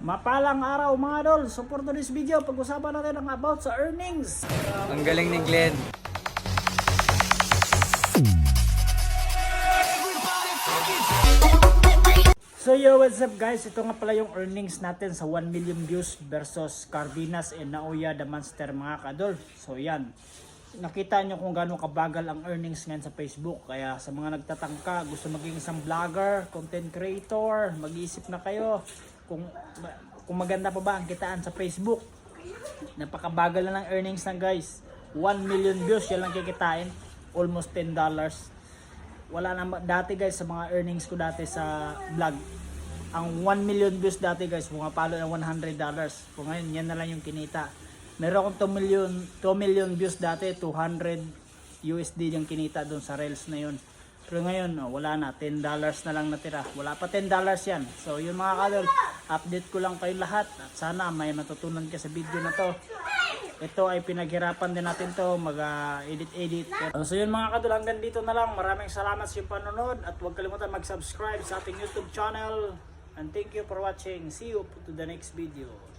Mapalang araw mga idol. So for today's video, pag-usapan natin ang about sa earnings. Ang galing ni Glenn. So yo, what's up guys? Ito nga pala yung earnings natin sa 1 million views versus Cardenas and Nauya the Monster mga kadol. So yan. Nakita nyo kung gaano kabagal ang earnings ngayon sa Facebook. Kaya sa mga nagtatangka, gusto maging isang vlogger, content creator, mag-iisip na kayo kung maganda pa ba ang kitaan sa Facebook. Napakabagal na ng earnings na guys. 1 million views, yan lang kikitain. Almost $10. Wala na dati guys sa mga earnings ko dati sa vlog. Ang 1 million views dati guys, pumapalo ng $100. Kung ngayon, yan na lang yung kinita. Meron akong 2 million views dati, 200 USD yung kinita doon sa reels na yun. Pero ngayon, wala na, $10 na lang natira. Wala pa $10 yan. So yun mga kadol, update ko lang kayo lahat. At sana may matutunan ka sa video na to. Ito ay pinaghirapan din natin to, mag-edit. So yun mga kadol, hanggang dito na lang. Maraming salamat sa iyong panonood. At huwag kalimutan mag-subscribe sa ating YouTube channel. And thank you for watching. See you to the next video.